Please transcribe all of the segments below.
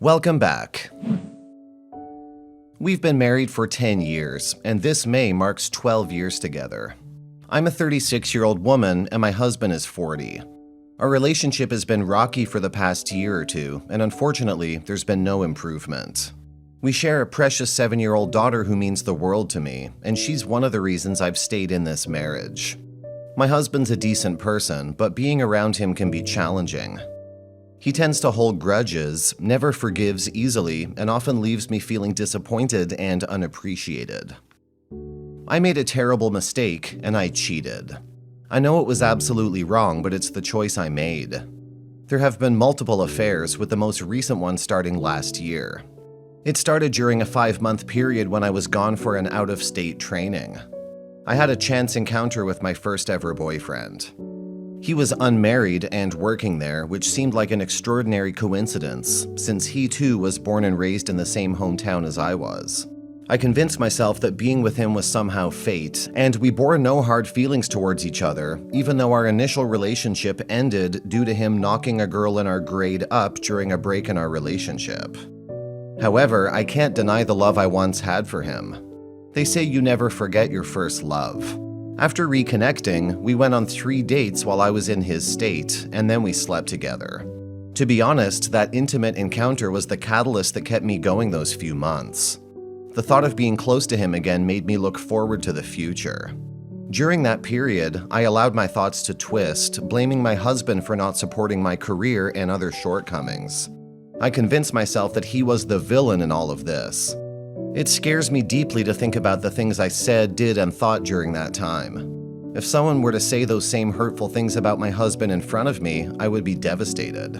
Welcome back. We've been married for 10 years, and this May marks 12 years together. I'm a 36-year-old woman, and my husband is 40. Our relationship has been rocky for the past year or two, and unfortunately, there's been no improvement. We share a precious 7-year-old daughter who means the world to me, and she's one of the reasons I've stayed in this marriage. My husband's a decent person, but being around him can be challenging. He tends to hold grudges, never forgives easily, and often leaves me feeling disappointed and unappreciated. I made a terrible mistake, and I cheated. I know it was absolutely wrong, but it's the choice I made. There have been multiple affairs, with the most recent one starting last year. It started during a 5-month period when I was gone for an out-of-state training. I had a chance encounter with my first ever boyfriend. He was unmarried and working there, which seemed like an extraordinary coincidence, since he too was born and raised in the same hometown as I was. I convinced myself that being with him was somehow fate, and we bore no hard feelings towards each other, even though our initial relationship ended due to him knocking a girl in our grade up during a break in our relationship. However, I can't deny the love I once had for him. They say you never forget your first love. After reconnecting, we went on 3 dates while I was in his state, and then we slept together. To be honest, that intimate encounter was the catalyst that kept me going those few months. The thought of being close to him again made me look forward to the future. During that period, I allowed my thoughts to twist, blaming my husband for not supporting my career and other shortcomings. I convinced myself that he was the villain in all of this. It scares me deeply to think about the things I said, did, and thought during that time. If someone were to say those same hurtful things about my husband in front of me, I would be devastated.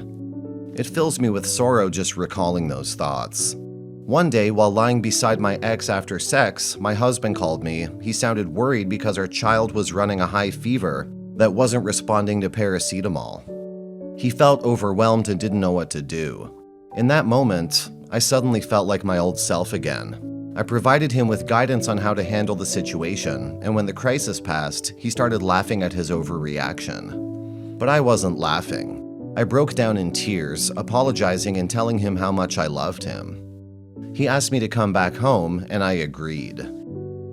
It fills me with sorrow just recalling those thoughts. One day, while lying beside my ex after sex, my husband called me. He sounded worried because our child was running a high fever that wasn't responding to paracetamol. He felt overwhelmed and didn't know what to do. In that moment, I suddenly felt like my old self again. I provided him with guidance on how to handle the situation, and when the crisis passed, he started laughing at his overreaction. But I wasn't laughing. I broke down in tears, apologizing and telling him how much I loved him. He asked me to come back home, and I agreed.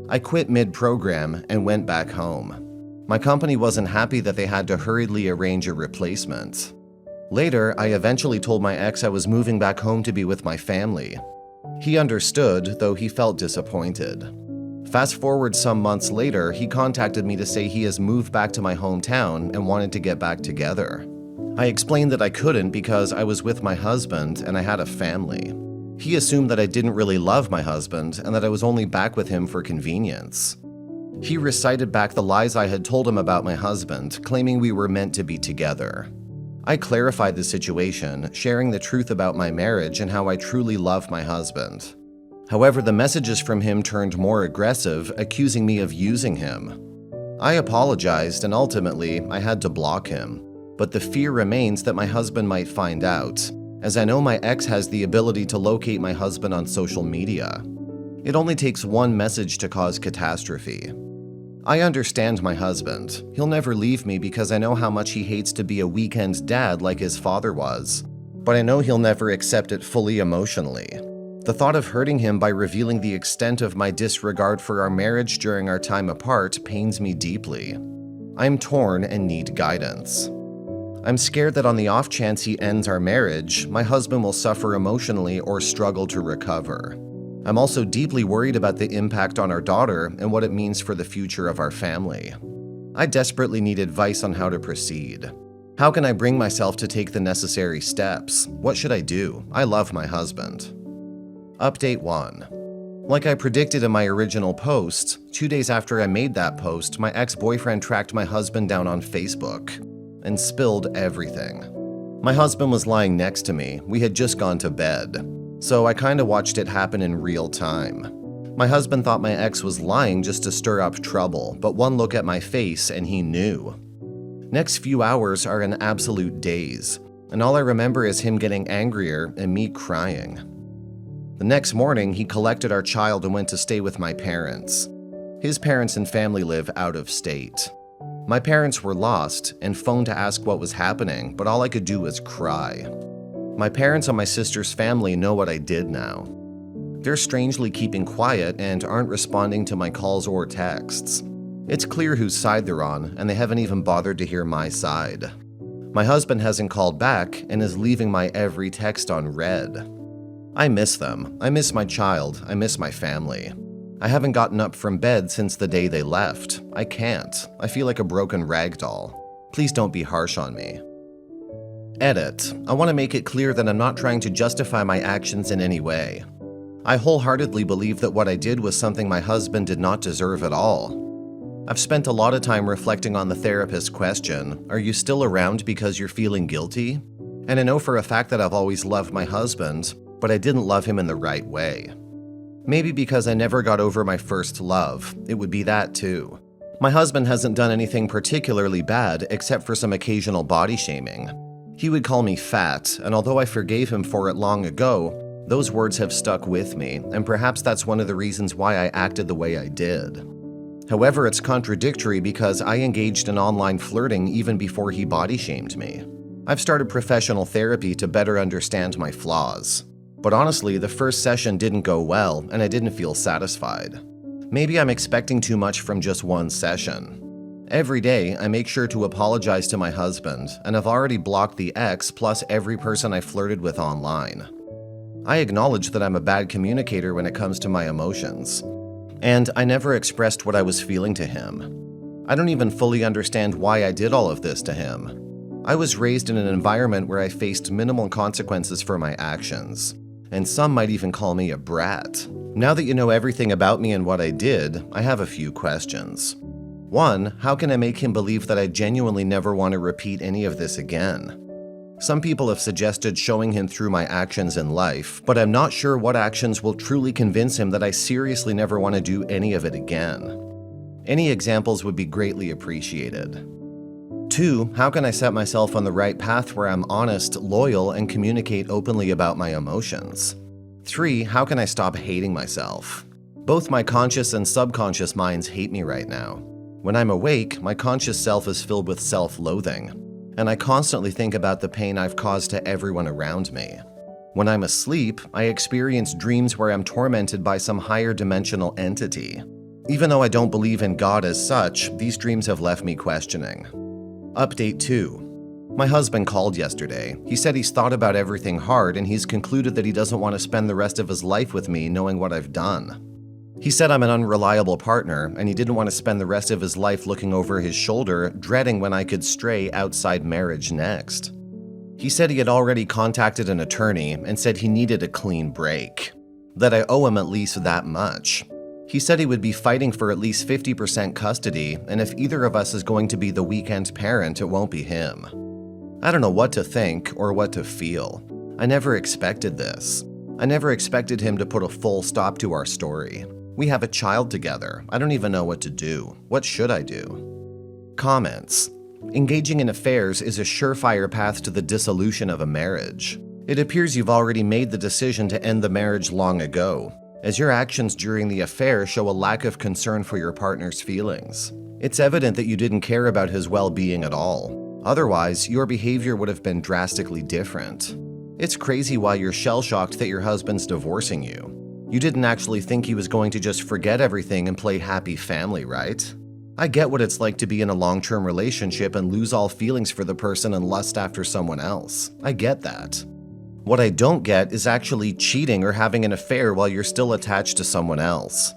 I quit mid-program and went back home. My company wasn't happy that they had to hurriedly arrange a replacement. Later, I eventually told my ex I was moving back home to be with my family. He understood, though he felt disappointed. Fast forward some months later, he contacted me to say he has moved back to my hometown and wanted to get back together. I explained that I couldn't because I was with my husband and I had a family. He assumed that I didn't really love my husband and that I was only back with him for convenience. He recited back the lies I had told him about my husband, claiming we were meant to be together. I clarified the situation, sharing the truth about my marriage and how I truly love my husband. However, the messages from him turned more aggressive, accusing me of using him. I apologized and ultimately, I had to block him. But the fear remains that my husband might find out, as I know my ex has the ability to locate my husband on social media. It only takes one message to cause catastrophe. I understand my husband. He'll never leave me because I know how much he hates to be a weekend dad like his father was. But I know he'll never accept it fully emotionally. The thought of hurting him by revealing the extent of my disregard for our marriage during our time apart pains me deeply. I'm torn and need guidance. I'm scared that on the off chance he ends our marriage, my husband will suffer emotionally or struggle to recover. I'm also deeply worried about the impact on our daughter and what it means for the future of our family. I desperately need advice on how to proceed. How can I bring myself to take the necessary steps? What should I do? I love my husband. Update 1. Like I predicted in my original post, 2 days after I made that post, my ex-boyfriend tracked my husband down on Facebook and spilled everything. My husband was lying next to me. We had just gone to bed. So I kinda watched it happen in real time. My husband thought my ex was lying just to stir up trouble, but one look at my face and he knew. Next few hours are an absolute daze, and all I remember is him getting angrier and me crying. The next morning, he collected our child and went to stay with my parents. His parents and family live out of state. My parents were lost and phoned to ask what was happening, but all I could do was cry. My parents and my sister's family know what I did now. They're strangely keeping quiet and aren't responding to my calls or texts. It's clear whose side they're on, and they haven't even bothered to hear my side. My husband hasn't called back and is leaving my every text on read. I miss them. I miss my child. I miss my family. I haven't gotten up from bed since the day they left. I can't. I feel like a broken rag doll. Please don't be harsh on me. Edit. I want to make it clear that I'm not trying to justify my actions in any way. I wholeheartedly believe that what I did was something my husband did not deserve at all. I've spent a lot of time reflecting on the therapist's question, "Are you still around because you're feeling guilty?" And I know for a fact that I've always loved my husband, but I didn't love him in the right way. Maybe because I never got over my first love. It would be that too. My husband hasn't done anything particularly bad except for some occasional body shaming. He would call me fat, and although I forgave him for it long ago, those words have stuck with me, and perhaps that's one of the reasons why I acted the way I did. However, it's contradictory because I engaged in online flirting even before he body shamed me. I've started professional therapy to better understand my flaws. But honestly, the first session didn't go well, and I didn't feel satisfied. Maybe I'm expecting too much from just one session. Every day, I make sure to apologize to my husband, and I've already blocked the ex plus every person I flirted with online. I acknowledge that I'm a bad communicator when it comes to my emotions. And I never expressed what I was feeling to him. I don't even fully understand why I did all of this to him. I was raised in an environment where I faced minimal consequences for my actions. And some might even call me a brat. Now that you know everything about me and what I did, I have a few questions. 1. How can I make him believe that I genuinely never want to repeat any of this again? Some people have suggested showing him through my actions in life, but I'm not sure what actions will truly convince him that I seriously never want to do any of it again. Any examples would be greatly appreciated. 2. How can I set myself on the right path where I'm honest, loyal, and communicate openly about my emotions? 3. How can I stop hating myself? Both my conscious and subconscious minds hate me right now. When I'm awake, my conscious self is filled with self-loathing, and I constantly think about the pain I've caused to everyone around me. When I'm asleep, I experience dreams where I'm tormented by some higher dimensional entity. Even though I don't believe in God as such, these dreams have left me questioning. Update 2. My husband called yesterday. He said he's thought about everything hard and he's concluded that he doesn't want to spend the rest of his life with me knowing what I've done. He said I'm an unreliable partner and he didn't want to spend the rest of his life looking over his shoulder, dreading when I could stray outside marriage next. He said he had already contacted an attorney and said he needed a clean break, that I owe him at least that much. He said he would be fighting for at least 50% custody, and if either of us is going to be the weekend parent, it won't be him. I don't know what to think or what to feel. I never expected this. I never expected him to put a full stop to our story. We have a child together. I don't even know what to do. What should I do? Comments. Engaging in affairs is a surefire path to the dissolution of a marriage. It appears you've already made the decision to end the marriage long ago, as your actions during the affair show a lack of concern for your partner's feelings. It's evident that you didn't care about his well-being at all. Otherwise, your behavior would have been drastically different. It's crazy why you're shell-shocked that your husband's divorcing you. You didn't actually think he was going to just forget everything and play happy family, right? I get what it's like to be in a long-term relationship and lose all feelings for the person and lust after someone else. I get that. What I don't get is actually cheating or having an affair while you're still attached to someone else.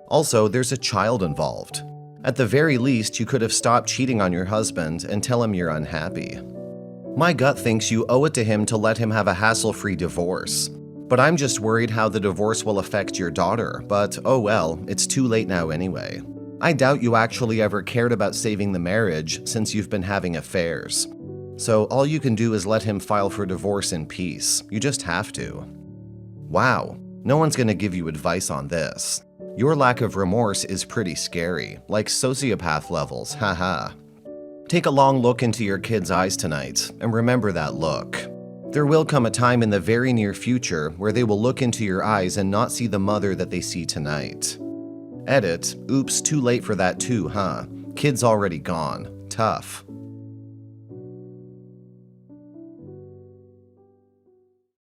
Also, there's a child involved. At the very least, you could have stopped cheating on your husband and tell him you're unhappy. My gut thinks you owe it to him to let him have a hassle-free divorce. But I'm just worried how the divorce will affect your daughter, but oh well, it's too late now anyway. I doubt you actually ever cared about saving the marriage since you've been having affairs. So all you can do is let him file for divorce in peace. You just have to. Wow, no one's gonna give you advice on this. Your lack of remorse is pretty scary, like sociopath levels, haha. Take a long look into your kid's eyes tonight, and remember that look. There will come a time in the very near future where they will look into your eyes and not see the mother that they see tonight. Edit, oops, too late for that too, huh? Kid's already gone. Tough.